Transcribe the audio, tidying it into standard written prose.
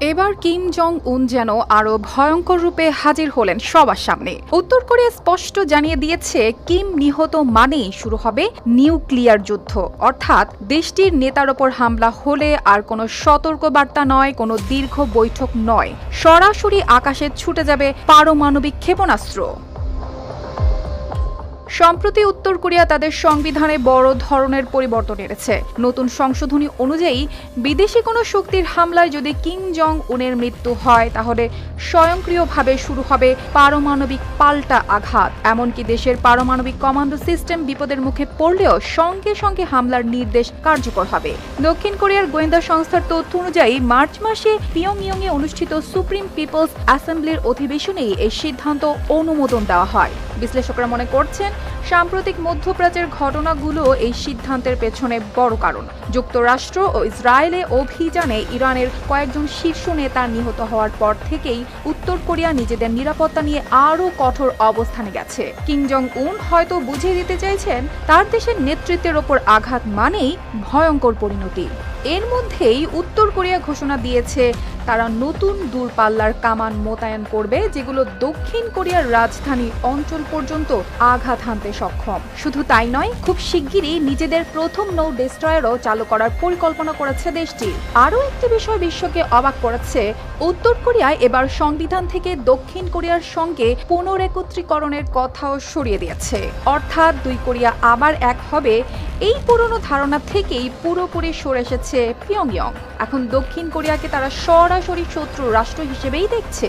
এবার Kim Jong উন যেন আরো ভয়ঙ্কর রূপে হাজির হলেন সবার সামনে। উত্তর কোরিয়া স্পষ্ট জানিয়ে দিয়েছে, কিম নিহত মানেই শুরু হবে নিউক্লিয়ার যুদ্ধ। অর্থাৎ দেশটির নেতার ওপর হামলা হলে আর কোনো সতর্কবার্তা নয়, কোনো দীর্ঘ বৈঠক নয়, সরাসরি আকাশে ছুটে যাবে পারমাণবিক ক্ষেপণাস্ত্র। সম্প্রতি উত্তর কোরিয়া তাদের সংবিধানে বড় ধরনের পরিবর্তন এনেছে। নতুন সংশোধনী অনুযায়ী বিদেশি কোনো শক্তির হামলায় যদি কিম জং উনের মৃত্যু হয়, তাহলে স্বয়ংক্রিয়ভাবে শুরু হবে পারমাণবিক পাল্টা আঘাত। এমনকি দেশের পারমাণবিক কমান্ডো সিস্টেম বিপদের মুখে পড়লেও সঙ্গে সঙ্গে হামলার নির্দেশ কার্যকর হবে। দক্ষিণ কোরিয়ার গোয়েন্দা সংস্থার তথ্য অনুযায়ী মার্চ মাসে পিয়ংইয়ংয়ে অনুষ্ঠিত সুপ্রিম পিপলস অ্যাসেম্বলির অধিবেশনেই এই সিদ্ধান্ত অনুমোদন দেওয়া হয়। বিশ্লেষকরা মনে করছেন, সাম্প্রতিক মধ্যপ্রাচ্যের ঘটনাগুলো এই সিদ্ধান্তের পেছনে বড় কারণ। যুক্তরাষ্ট্র ও ইসরায়েলে অভিযানে ইরানের কয়েকজন শীর্ষ নেতা নিহত হওয়ার পর থেকেই উত্তর কোরিয়া নিজেদের নিরাপত্তা নিয়ে আরও কঠোর অবস্থানে গেছে। কিম জং উন হয়তো বুঝিয়ে দিতে চাইছেন, তার দেশের নেতৃত্বের ওপর আঘাত মানেই ভয়ঙ্কর পরিণতি। এর মধ্যেই উত্তর কোরিয়া ঘোষণা দিয়েছে, তারা নতুন দূরপাল্লার কামান মোতায়েন করবে, যেগুলো দক্ষিণ কোরিয়ার রাজধানী অঞ্চল পর্যন্ত আঘাত হানতে সক্ষম। শুধু তাই নয়, খুব শিগগিরই নিজেদের প্রথম নৌ ডেস্ট্রয়ারও চালু করার পরিকল্পনা করেছে দেশটি। আরও একটি বিষয় বিশ্বকে অবাক করেছে, উত্তর কোরিয়ায় এবার সংবিধান থেকে দক্ষিণ কোরিয়ার সঙ্গে পুনরেকত্রীকরণের কথাও সরিয়ে দিয়েছে। অর্থাৎ দুই কোরিয়া আবার এক হবে, এই পুরনো ধারণা থেকেই পুরোপুরি সরে এসেছে পিয়ংইয়ং। এখন দক্ষিণ কোরিয়াকে তারা সরাসরি শত্রু রাষ্ট্র হিসেবেই দেখছে।